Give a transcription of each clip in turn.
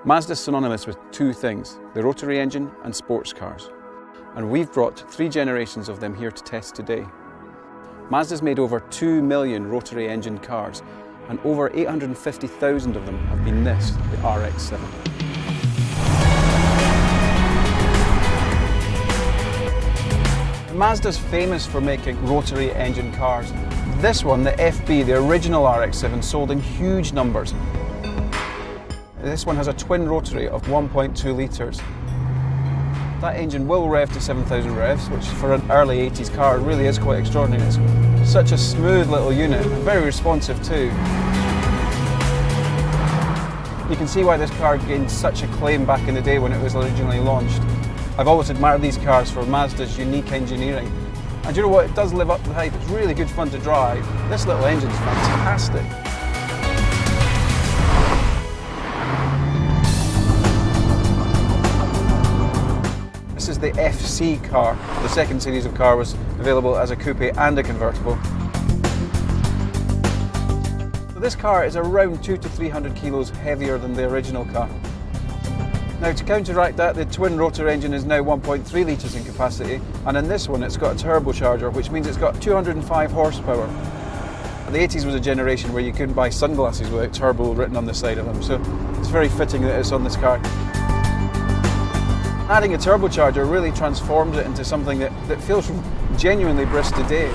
Mazda's synonymous with two things, the rotary engine and sports cars. And we've brought 3 generations of them here to test today. Mazda's made over 2 million rotary engine cars, and over 850,000 of them have been this, the RX-7. Mazda's famous for making rotary engine cars. This one, the FB, the original RX-7, sold in huge numbers. This one has a twin rotary of 1.2 litres. That engine will rev to 7,000 revs, which for an early 80s car really is quite extraordinary. It's such a smooth little unit, and very responsive too. You can see why this car gained such acclaim back in the day when it was originally launched. I've always admired these cars for Mazda's unique engineering. And you know what, it does live up to the hype. It's really good fun to drive. This little engine's fantastic. This is the FC car. The second series of car was available as a coupe and a convertible. So this car is around 200 to 300 kilos heavier than the original car. Now, to counteract that, the twin rotor engine is now 1.3 litres in capacity, and in this one it's got a turbocharger, which means it's got 205 horsepower. The 80s was a generation where you couldn't buy sunglasses without turbo written on the side of them, so it's very fitting that it's on this car. Adding a turbocharger really transforms it into something that feels genuinely brisk today.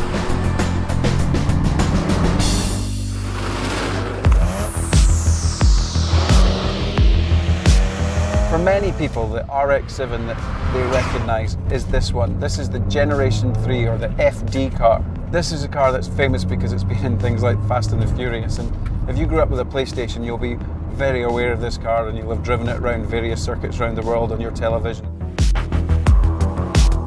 For many people, the RX-7 that they recognise is this one. This is the Generation 3 or the FD car. This is a car that's famous because it's been in things like Fast and the Furious, and if you grew up with a PlayStation, you'll be very aware of this car and you'll have driven it around various circuits around the world on your television.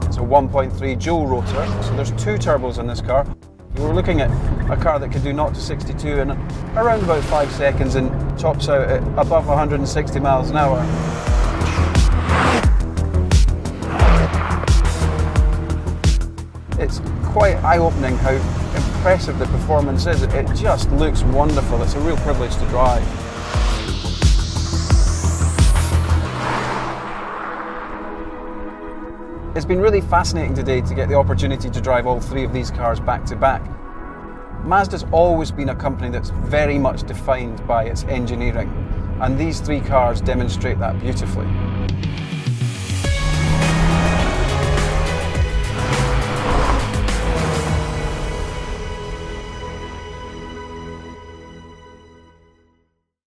It's a 1.3 dual rotor, so there's 2 turbos in this car. We're looking at a car that can do 0 to 62 in around about 5 seconds and tops out at above 160 miles an hour. It's quite eye-opening how impressive the performance is. It just looks wonderful. It's a real privilege to drive. It's been really fascinating today to get the opportunity to drive all 3 of these cars back to back. Mazda's always been a company that's very much defined by its engineering, and these 3 cars demonstrate that beautifully.